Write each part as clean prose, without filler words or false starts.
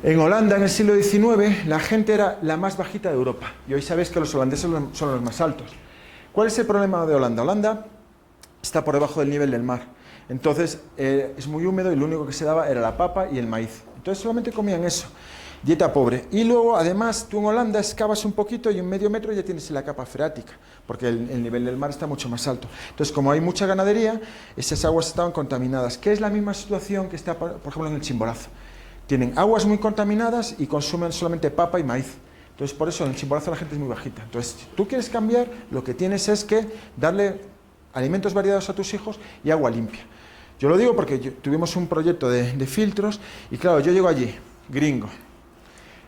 En Holanda, en el siglo XIX, la gente era la más bajita de Europa. Y hoy sabéis que los holandeses son los más altos. ¿Cuál es el problema de Holanda? Holanda está por debajo del nivel del mar. Entonces, es muy húmedo y lo único que se daba era la papa y el maíz. Entonces, solamente comían eso. Dieta pobre. Y luego, además, tú en Holanda excavas un poquito y en medio metro ya tienes la capa freática, porque el nivel del mar está mucho más alto. Entonces, como hay mucha ganadería, esas aguas estaban contaminadas, que es la misma situación que está, por ejemplo, en el Chimborazo. Tienen aguas muy contaminadas y consumen solamente papa y maíz. Entonces, por eso en el Chimborazo la gente es muy bajita. Entonces, si tú quieres cambiar, lo que tienes es que darle alimentos variados a tus hijos y agua limpia. Yo lo digo porque tuvimos un proyecto de filtros y claro, yo llego allí, gringo.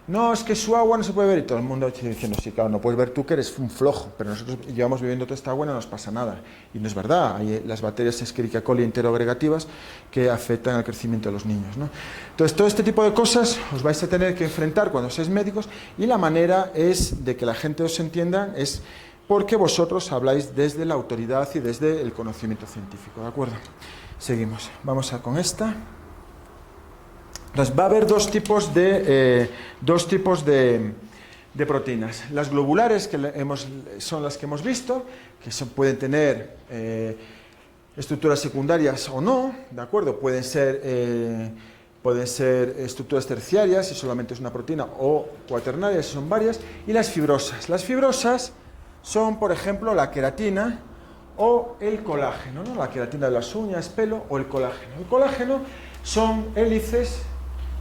No, es que su agua no se puede ver y todo el mundo diciendo, sí, claro, no puedes ver tú que eres un flojo, pero nosotros llevamos bebiendo toda esta agua y no nos pasa nada. Y no es verdad, hay las bacterias Escherichia coli enteroagregativas que afectan al crecimiento de los niños, ¿no? Entonces, todo este tipo de cosas os vais a tener que enfrentar cuando seáis médicos y la manera es de que la gente os entienda es porque vosotros habláis desde la autoridad y desde el conocimiento científico, ¿de acuerdo? Seguimos, vamos con esta. Entonces, va a haber dos tipos de proteínas. Las globulares, que son las que hemos visto, que pueden tener estructuras secundarias o no, ¿de acuerdo? Pueden ser estructuras terciarias, si solamente es una proteína, o cuaternarias, si son varias, y las fibrosas. Las fibrosas son, por ejemplo, la queratina o el colágeno, ¿no? La queratina de las uñas, pelo, o el colágeno. El colágeno son hélices,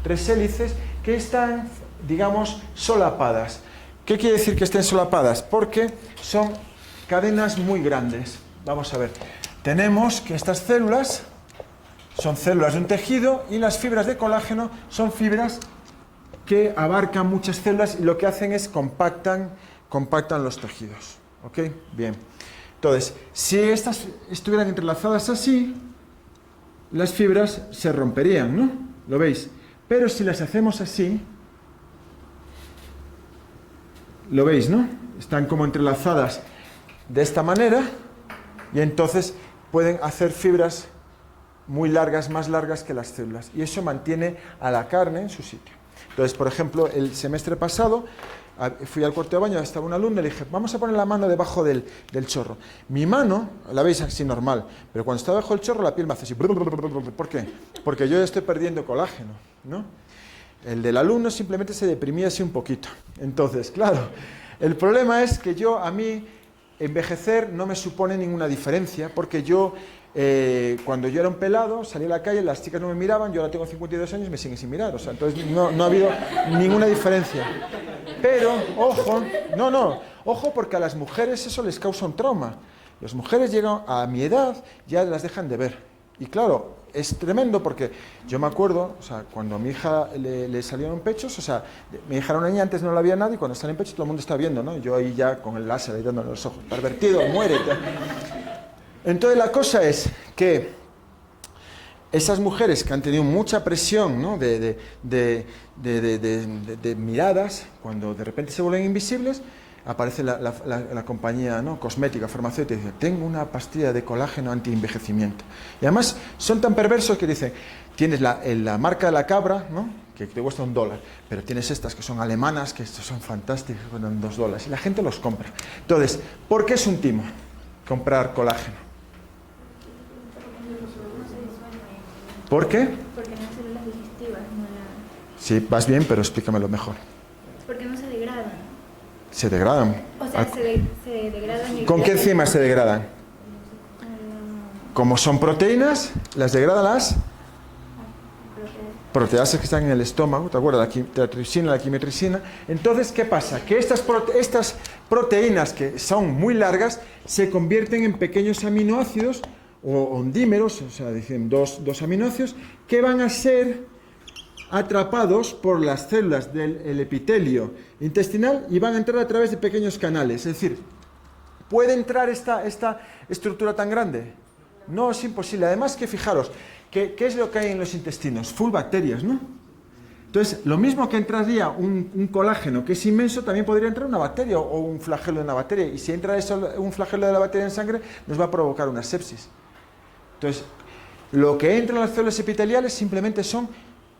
3 hélices que están, digamos, solapadas. ¿Qué quiere decir que estén solapadas? Porque son cadenas muy grandes. Vamos a ver. Tenemos que estas células son células de un tejido y las fibras de colágeno son fibras que abarcan muchas células y lo que hacen es compactan los tejidos. ¿Ok? Bien. Entonces, si estas estuvieran entrelazadas así, las fibras se romperían, ¿no? ¿Lo veis? Pero si las hacemos así, lo veis, ¿no? Están como entrelazadas de esta manera y entonces pueden hacer fibras muy largas, más largas que las células. Y eso mantiene a la carne en su sitio. Entonces, por ejemplo, el semestre pasado fui al cuarto de baño, estaba un alumno y le dije, vamos a poner la mano debajo del chorro. Mi mano, la veis así normal, pero cuando está debajo del chorro la piel me hace así. ¿Por qué? Porque yo estoy perdiendo colágeno, ¿no? El del alumno simplemente se deprimía así un poquito. Entonces, claro, el problema es que a mí, envejecer no me supone ninguna diferencia, porque cuando yo era un pelado, salí a la calle, las chicas no me miraban, yo ahora tengo 52 años y me siguen sin mirar, o sea, entonces no ha habido ninguna diferencia. Pero, ojo, porque a las mujeres eso les causa un trauma. Las mujeres llegan a mi edad, ya las dejan de ver. Y claro, es tremendo porque yo me acuerdo, o sea, cuando a mi hija le salieron pechos, o sea, mi hija era una niña, antes no la veía nadie, y cuando salen pechos todo el mundo está viendo, ¿no? Yo ahí ya con el láser ahí dándole los ojos, pervertido, muere. Entonces la cosa es que esas mujeres que han tenido mucha presión, ¿no? de miradas, cuando de repente se vuelven invisibles, aparece la compañía, ¿no? Cosmética, farmacéutica, y dice, tengo una pastilla de colágeno anti-envejecimiento. Y además son tan perversos que dicen, tienes la marca de la cabra, ¿no? Que te cuesta $1, pero tienes estas que son alemanas, que son fantásticas, que cuestan $2, y la gente los compra. Entonces, ¿por qué es un timo comprar colágeno? ¿Por qué? Porque no hay células digestivas. Sí, vas bien, pero explícamelo mejor. Porque no se degradan. ¿Se degradan? O sea, se degradan. ¿Con qué enzimas se degradan? Como son proteínas, las degradan las proteasas que están en el estómago, ¿te acuerdas? La tripsina, la quimiotripsina. Entonces, ¿qué pasa? Que estas proteínas que son muy largas se convierten en pequeños aminoácidos o ondímeros, o sea, dicen dos aminoácidos, que van a ser atrapados por las células del epitelio intestinal y van a entrar a través de pequeños canales. Es decir, ¿puede entrar esta estructura tan grande? No, es imposible. Además que fijaros, ¿qué es lo que hay en los intestinos? Full bacterias, ¿no? Entonces, lo mismo que entraría un colágeno que es inmenso, también podría entrar una bacteria o un flagelo de una bacteria. Y si entra un flagelo de la bacteria en sangre, nos va a provocar una sepsis. Entonces, lo que entra en las células epiteliales simplemente son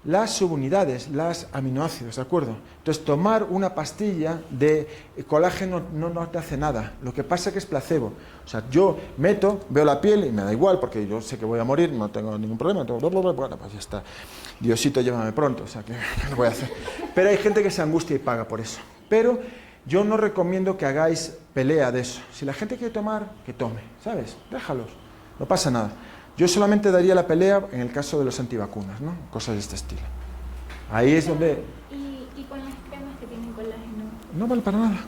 las subunidades, las aminoácidos, ¿de acuerdo? Entonces, tomar una pastilla de colágeno no te hace nada. Lo que pasa es que es placebo. O sea, yo meto, veo la piel y me da igual porque yo sé que voy a morir, no tengo ningún problema. Bueno, pues ya está. Diosito, llévame pronto. O sea, ¿qué lo voy a hacer? Pero hay gente que se angustia y paga por eso. Pero yo no recomiendo que hagáis pelea de eso. Si la gente quiere tomar, que tome, ¿sabes? Déjalos, no pasa nada. Yo solamente daría la pelea en el caso de los antivacunas, ¿no? Cosas de este estilo. Ahí es donde... ¿Y con las cremas que tienen colágeno? No valen para nada.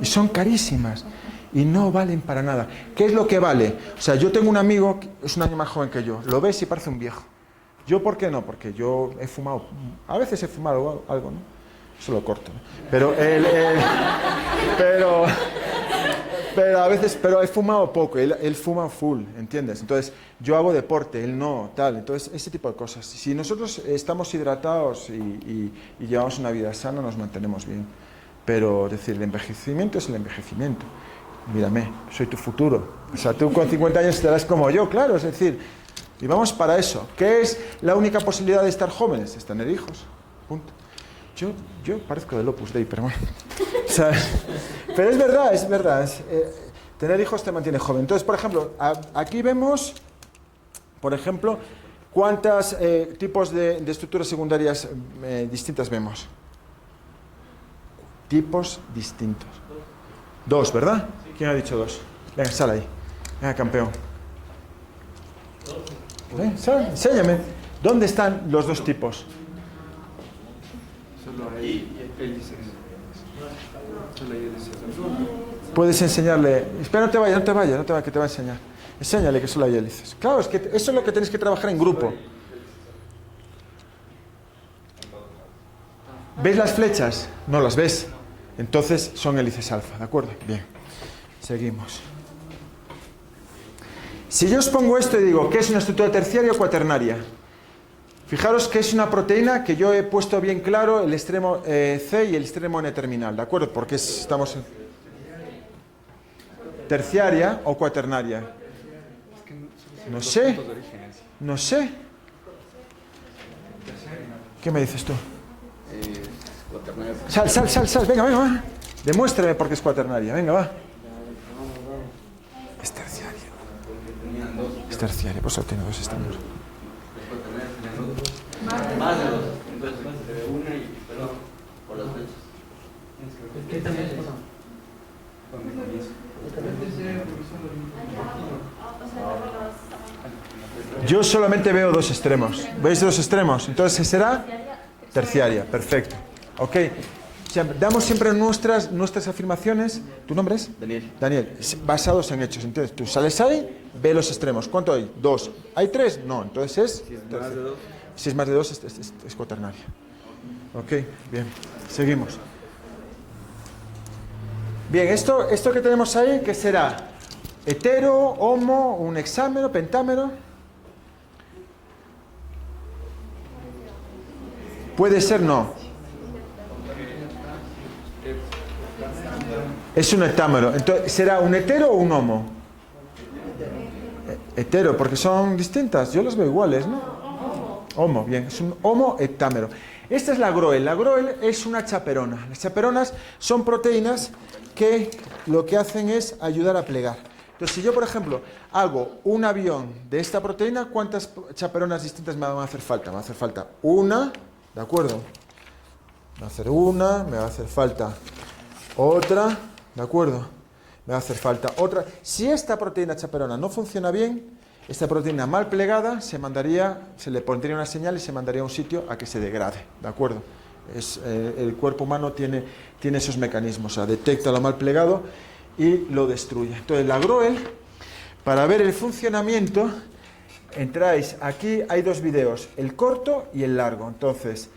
Y son carísimas. Y no valen para nada. ¿Qué es lo que vale? O sea, yo tengo un amigo, que es un año más joven que yo. Lo ves y parece un viejo. ¿Yo por qué no? Porque yo he fumado. A veces he fumado algo, ¿no? Eso lo corto, ¿no? Pero a veces, pero he fumado poco, él fuma full, ¿entiendes? Entonces, yo hago deporte, él no, tal. Entonces, ese tipo de cosas. Si nosotros estamos hidratados y llevamos una vida sana, nos mantenemos bien. Pero, es decir, el envejecimiento es el envejecimiento. Mírame, soy tu futuro. O sea, tú con 50 años estarás como yo, claro, es decir, y vamos para eso. ¿Qué es la única posibilidad de estar jóvenes? Es tener hijos, punto. Yo parezco del Opus Dei, pero bueno. O sea, pero es verdad. Tener hijos te mantiene joven. Entonces, por ejemplo, aquí vemos, por ejemplo, cuántos tipos de estructuras secundarias distintas vemos. Tipos distintos. 2, ¿verdad? ¿Quién ha dicho 2? Venga, sal ahí. Venga, campeón. Sal, enséñame. ¿Dónde están los 2 tipos? Puedes enseñarle. Espera, no te vayas, que te va a enseñar. Enséñale que solo hay hélices. Claro, es que eso es lo que tenéis que trabajar en grupo. ¿Ves las flechas? No las ves. Entonces son hélices alfa, ¿de acuerdo? Bien. Seguimos. Si yo os pongo esto y digo, ¿qué es una estructura terciaria o cuaternaria? Fijaros que es una proteína que yo he puesto bien claro el extremo C y el extremo N terminal, ¿de acuerdo? Porque estamos en terciaria o cuaternaria. No sé. ¿Qué me dices tú? Sal, venga, va. Demuéstrame por qué es cuaternaria, venga, va. Es terciaria, pues tiene 2 extremos. Más de 2. Entonces, una y perdón, por las flechas. ¿Qué también es? Yo solamente veo 2 extremos. ¿Veis 2 extremos? Entonces será terciaria, perfecto. Ok. Damos siempre nuestras afirmaciones. ¿Tu nombre es? Daniel. Basados en hechos. Entonces tú sales ahí, ve los extremos. ¿Cuánto hay? 2. ¿Hay 3? No. Entonces es... Si es más de 2, es cuaternaria. Ok, bien. Seguimos. Bien, esto que tenemos ahí, ¿qué será? Hetero, homo, un hexámero, pentámero. Puede ser no. Es un heptámero. Entonces, ¿será un hetero o un homo? Hetero, porque son distintas. Yo las veo iguales, ¿no? Homo, bien. Es un homo heptámero. Esta es la Groel. La Groel es una chaperona. Las chaperonas son proteínas que lo que hacen es ayudar a plegar. Entonces, si yo, por ejemplo, hago un avión de esta proteína, ¿cuántas chaperonas distintas me van a hacer falta? Me va a hacer falta una, ¿de acuerdo? Me va a hacer una, me va a hacer falta otra, ¿de acuerdo? Me va a hacer falta otra. Si esta proteína chaperona no funciona bien, esta proteína mal plegada se le pondría una señal y se mandaría a un sitio a que se degrade, ¿de acuerdo? El cuerpo humano tiene esos mecanismos, o sea, detecta lo mal plegado y lo destruye. Entonces, la Groel, para ver el funcionamiento, entráis aquí, hay 2 videos, el corto y el largo. Entonces,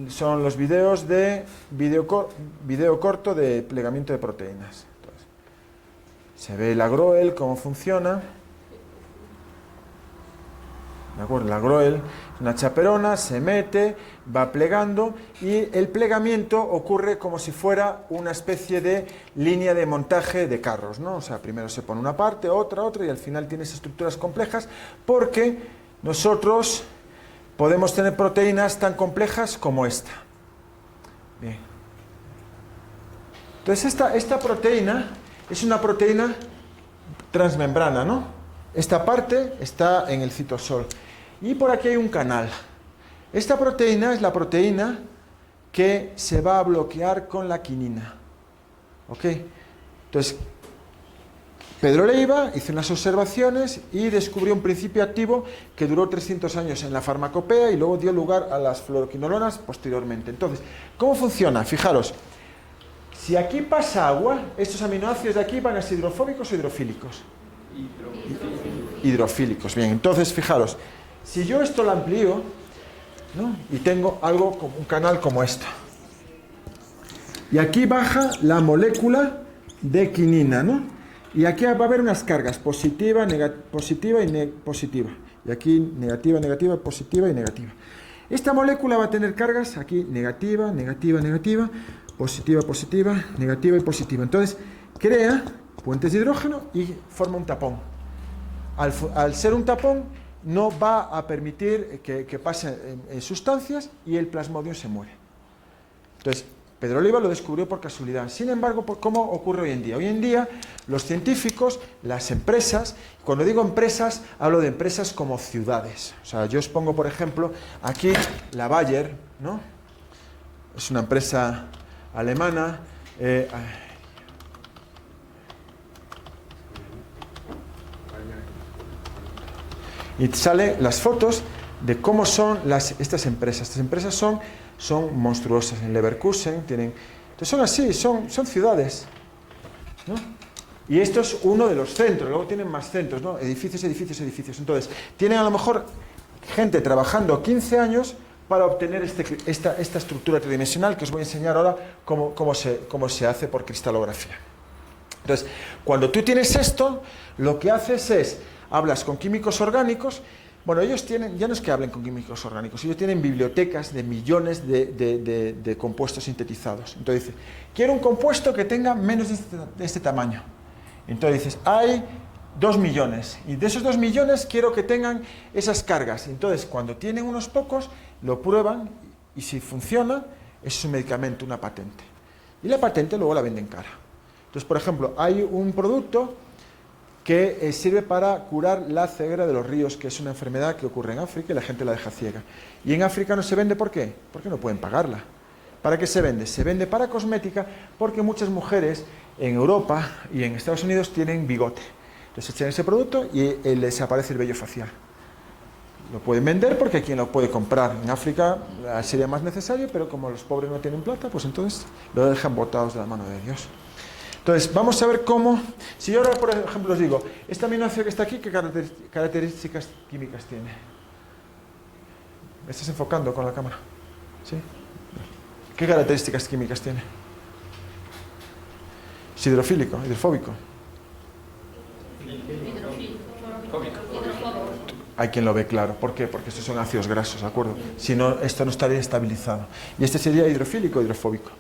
son los videos de video corto de plegamiento de proteínas. Entonces, se ve la Groel, cómo funciona. ¿De acuerdo? La Groel es una chaperona, se mete, va plegando y el plegamiento ocurre como si fuera una especie de línea de montaje de carros, ¿no? O sea, primero se pone una parte, otra y al final tienes estructuras complejas porque nosotros podemos tener proteínas tan complejas como esta. Bien. Entonces esta proteína es una proteína transmembrana, ¿no? Esta parte está en el citosol. Y por aquí hay un canal. Esta proteína es la proteína que se va a bloquear con la quinina. ¿Ok? Entonces, Pedro Leiva hizo unas observaciones y descubrió un principio activo que duró 300 años en la farmacopea y luego dio lugar a las fluoroquinolonas posteriormente. Entonces, ¿cómo funciona? Fijaros, si aquí pasa agua, estos aminoácidos de aquí van a ser hidrofóbicos o hidrofílicos. Hidrofílicos. Bien, entonces, fijaros, si yo esto lo amplío, ¿no? Y tengo algo como un canal como esto. Y aquí baja la molécula de quinina, ¿no? Y aquí va a haber unas cargas, positiva, positiva y positiva. Y aquí negativa, negativa, positiva y negativa. Esta molécula va a tener cargas aquí negativa, negativa, negativa, positiva, positiva, negativa y positiva. Entonces, crea puentes de hidrógeno y forma un tapón. Al ser un tapón, no va a permitir que pase en sustancias y el plasmodium se muere. Entonces, Pedro Leiva lo descubrió por casualidad. Sin embargo, ¿cómo ocurre hoy en día? Hoy en día, los científicos, las empresas, cuando digo empresas, hablo de empresas como ciudades. O sea, yo os pongo, por ejemplo, aquí la Bayer, ¿no? Es una empresa alemana. Y sale las fotos de cómo son estas empresas. Estas empresas son monstruosas. En Leverkusen tienen... Entonces son así, son ciudades, ¿no? Y esto es uno de los centros, luego tienen más centros, ¿no? Edificios, edificios, edificios. Entonces, tienen a lo mejor gente trabajando 15 años para obtener esta estructura tridimensional que os voy a enseñar ahora cómo se hace por cristalografía. Entonces, cuando tú tienes esto, lo que haces es, hablas con químicos orgánicos. Bueno, ellos tienen, ya no es que hablen con químicos orgánicos, ellos tienen bibliotecas de millones de compuestos sintetizados. Entonces dice, quiero un compuesto que tenga menos de este tamaño. Entonces dices, hay 2 millones, y de esos 2 millones quiero que tengan esas cargas. Entonces, cuando tienen unos pocos, lo prueban, y si funciona, es un medicamento, una patente. Y la patente luego la venden cara. Entonces, por ejemplo, hay un producto que sirve para curar la ceguera de los ríos, que es una enfermedad que ocurre en África y la gente la deja ciega. Y en África no se vende, ¿por qué? Porque no pueden pagarla. ¿Para qué se vende? Se vende para cosmética, porque muchas mujeres en Europa y en Estados Unidos tienen bigote. Entonces echan ese producto y les aparece el vello facial. Lo pueden vender porque quien lo puede comprar. En África sería más necesario, pero como los pobres no tienen plata, pues entonces lo dejan botados de la mano de Dios. Entonces, vamos a ver cómo... Si yo ahora, por ejemplo, os digo, esta aminoácido que está aquí, ¿qué características químicas tiene? ¿Me estás enfocando con la cámara? ¿Sí? ¿Qué características químicas tiene? ¿Es hidrofílico, hidrofóbico? Hay quien lo ve claro. ¿Por qué? Porque estos son ácidos grasos, ¿de acuerdo? Si no, esto no estaría estabilizado. Y este sería hidrofílico o hidrofóbico.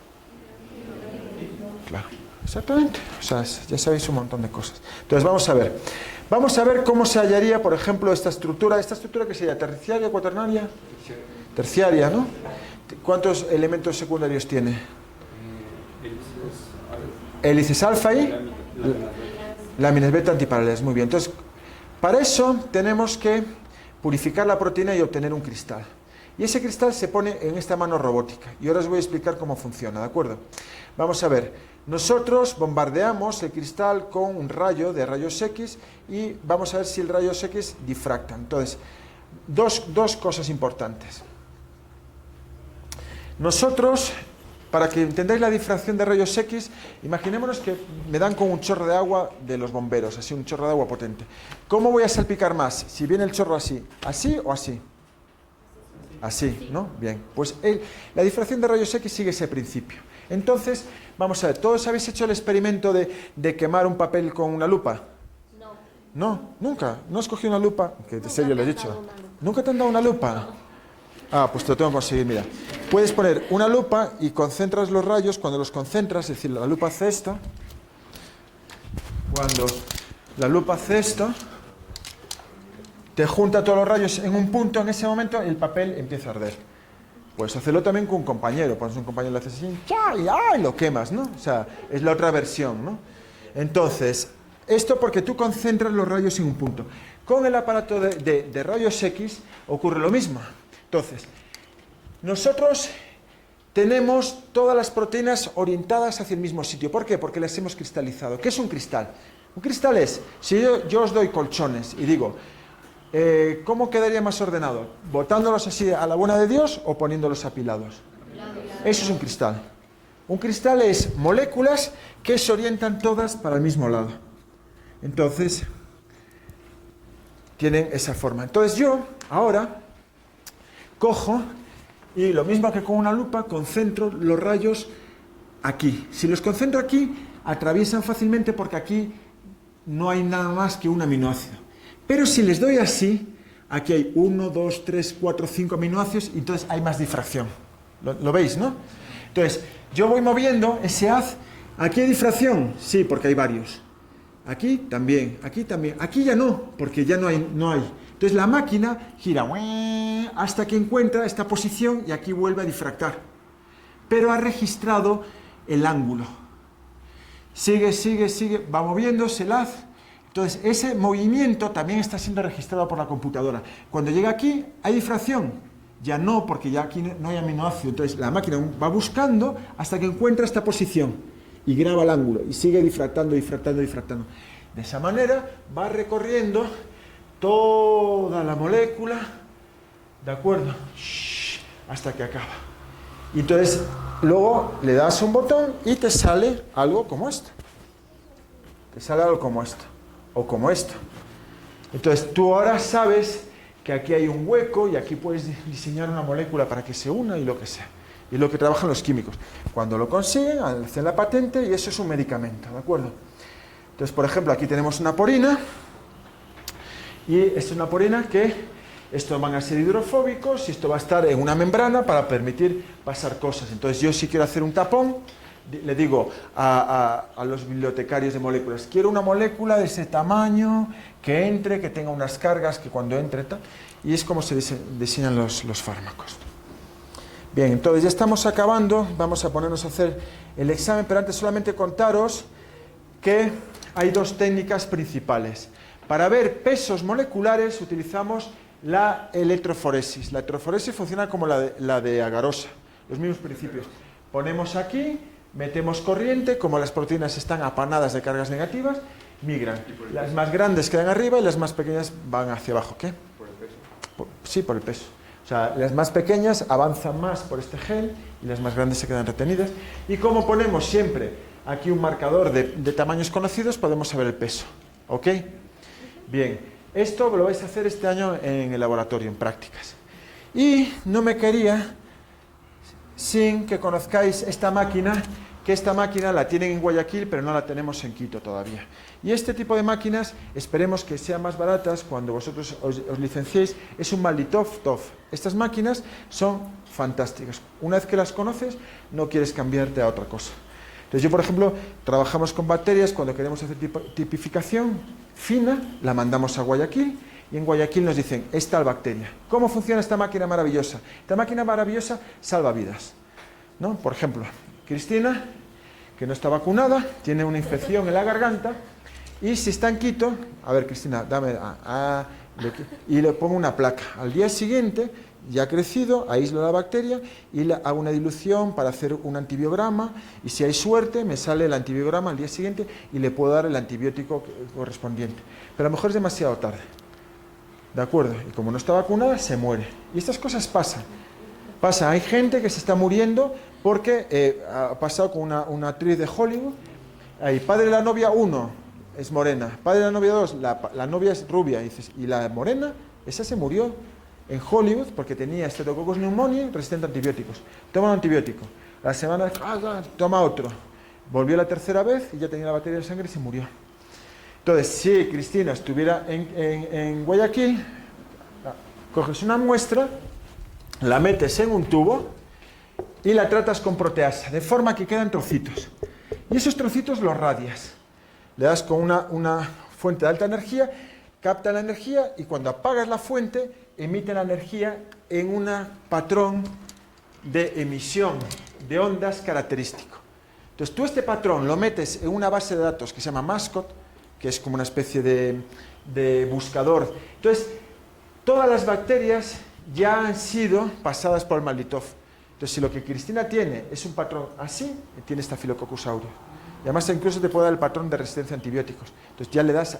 Claro. Exactamente, o sea, ya sabéis un montón de cosas. Entonces vamos a ver cómo se hallaría, por ejemplo, esta estructura que sería terciaria, cuaternaria, terciaria, ¿no? ¿Cuántos elementos secundarios tiene? Hélices alfa y láminas beta antiparalelas, muy bien. Entonces, para eso tenemos que purificar la proteína y obtener un cristal. Y ese cristal se pone en esta mano robótica. Y ahora os voy a explicar cómo funciona, ¿de acuerdo? Vamos a ver. Nosotros bombardeamos el cristal con un rayo de rayos X y vamos a ver si el rayos X difracta. Entonces, dos cosas importantes. Nosotros, para que entendáis la difracción de rayos X, imaginémonos que me dan con un chorro de agua de los bomberos, así un chorro de agua potente. ¿Cómo voy a salpicar más? Si viene el chorro así o así. Así, ¿no? Bien, pues la difracción de rayos X sigue ese principio. Entonces, vamos a ver, ¿todos habéis hecho el experimento de quemar un papel con una lupa? No. ¿No? ¿Nunca? ¿No has cogido una lupa? Que de serio lo he dicho. ¿Nunca te han dado una lupa? Ah, pues te lo tengo que conseguir, mira. Puedes poner una lupa y concentras los rayos. Cuando los concentras, es decir, la lupa hace esto. Cuando la lupa hace esto, te junta todos los rayos en un punto, en ese momento el papel empieza a arder. Puedes hacerlo también con un compañero, pones un compañero, le haces así, y lo quemas, ¿no? O sea, es la otra versión, ¿no? Entonces, esto porque tú concentras los rayos en un punto. Con el aparato de rayos X ocurre lo mismo. Entonces, nosotros tenemos todas las proteínas orientadas hacia el mismo sitio. ¿Por qué? Porque las hemos cristalizado. ¿Qué es un cristal? Un cristal es, si yo os doy colchones y digo, ¿cómo quedaría más ordenado? ¿Botándolos así a la buena de Dios o poniéndolos apilados? Eso es un cristal. Un cristal es moléculas que se orientan todas para el mismo lado. Entonces, tienen esa forma. Entonces yo, ahora, cojo y lo mismo que con una lupa, concentro los rayos aquí. Si los concentro aquí, atraviesan fácilmente porque aquí no hay nada más que un aminoácido. Pero si les doy así, aquí hay 1, 2, 3, 4, 5 aminoácidos y entonces hay más difracción. ¿Lo veis, no? Entonces, yo voy moviendo ese haz. ¿Aquí hay difracción? Sí, porque hay varios. Aquí también, aquí también. Aquí ya no, porque ya no hay. Entonces la máquina gira hasta que encuentra esta posición y aquí vuelve a difractar. Pero ha registrado el ángulo. Sigue, va moviéndose el haz. Entonces ese movimiento también está siendo registrado por la computadora. Cuando llega aquí, ¿hay difracción? Ya no, porque ya aquí no hay aminoácido. Entonces la máquina va buscando hasta que encuentra esta posición y graba el ángulo y sigue difractando. De esa manera va recorriendo toda la molécula, ¿de acuerdo? Hasta que acaba. Y entonces luego le das un botón y te sale algo como esto. O como esto. Entonces tú ahora sabes que aquí hay un hueco y aquí puedes diseñar una molécula para que se una y lo que sea. Y lo que trabajan los químicos. Cuando lo consiguen, hacen la patente y eso es un medicamento, ¿de acuerdo? Entonces, por ejemplo, aquí tenemos una porina y esta es una porina que estos van a ser hidrofóbicos y esto va a estar en una membrana para permitir pasar cosas. Entonces, yo si quiero hacer un tapón, le digo a los bibliotecarios de moléculas, quiero una molécula de ese tamaño, que entre, que tenga unas cargas, que cuando entre tal, y es como se diseñan los fármacos. Bien, entonces ya estamos acabando, vamos a ponernos a hacer el examen, pero antes solamente contaros que hay dos técnicas principales. Para ver pesos moleculares utilizamos la electroforesis. La electroforesis funciona como la de agarosa, los mismos principios. Ponemos aquí, metemos corriente, como las proteínas están apanadas de cargas negativas, migran. Las más grandes quedan arriba y las más pequeñas van hacia abajo. ¿Qué? ¿Por el peso? Sí, por el peso. O sea, las más pequeñas avanzan más por este gel y las más grandes se quedan retenidas. Y como ponemos siempre aquí un marcador de tamaños conocidos, podemos saber el peso. ¿Ok? Bien, esto lo vais a hacer este año en el laboratorio, en prácticas. Y no me quería sin que conozcáis esta máquina, que esta máquina la tienen en Guayaquil, pero no la tenemos en Quito todavía. Y este tipo de máquinas, esperemos que sean más baratas cuando vosotros os licenciéis, es un Malditov. Estas máquinas son fantásticas. Una vez que las conoces, no quieres cambiarte a otra cosa. Entonces yo, por ejemplo, trabajamos con bacterias, cuando queremos hacer tipificación fina, la mandamos a Guayaquil, y en Guayaquil nos dicen, es tal bacteria. ¿Cómo funciona esta máquina maravillosa? Esta máquina maravillosa salva vidas, ¿no? Por ejemplo, Cristina, que no está vacunada, tiene una infección en la garganta, y si está en Quito, a ver Cristina, dame, y le pongo una placa. Al día siguiente, ya ha crecido, aíslo la bacteria y le hago una dilución para hacer un antibiograma, y si hay suerte, me sale el antibiograma al día siguiente y le puedo dar el antibiótico correspondiente. Pero a lo mejor es demasiado tarde, ¿de acuerdo? Y como no está vacunada, se muere. Y estas cosas pasan. Hay gente que se está muriendo porque ha pasado con una actriz de Hollywood. Hay padre de la novia 1 es morena, padre de la novia 2, la novia es rubia, y la morena, esa se murió en Hollywood porque tenía Streptococcus pneumoniae resistente a antibióticos. Toma un antibiótico, la semana toma otro, volvió la tercera vez y ya tenía la bacteria de sangre y se murió. Entonces, si Cristina estuviera en Guayaquil, coges una muestra, la metes en un tubo y la tratas con proteasa, de forma que quedan trocitos. Y esos trocitos los radias. Le das con una fuente de alta energía, capta la energía y cuando apagas la fuente, emite la energía en un patrón de emisión de ondas característico. Entonces tú este patrón lo metes en una base de datos que se llama Mascot, que es como una especie de buscador. Entonces, todas las bacterias ya han sido pasadas por el Marlitov. Entonces, si lo que Cristina tiene es un patrón así, tiene Staphylococcus aureus. Y además incluso te puede dar el patrón de resistencia a antibióticos. Entonces ya le das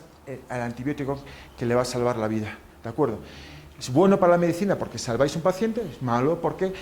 al antibiótico que le va a salvar la vida. ¿De acuerdo? Es bueno para la medicina porque salváis un paciente, es malo porque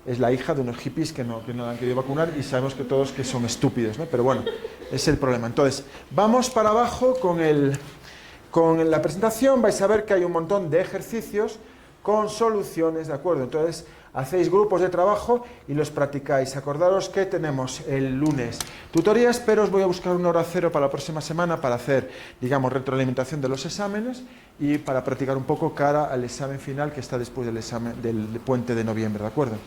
es la hija de unos hippies que no la han querido vacunar y sabemos que todos que son estúpidos, ¿no? Pero bueno, es el problema. Entonces, vamos para abajo con la presentación. Vais a ver que hay un montón de ejercicios con soluciones, ¿de acuerdo? Entonces, hacéis grupos de trabajo y los practicáis. Acordaros que tenemos el lunes tutorías, pero os voy a buscar una hora cero para la próxima semana para hacer, digamos, retroalimentación de los exámenes y para practicar un poco cara al examen final que está después del puente de noviembre, ¿de acuerdo?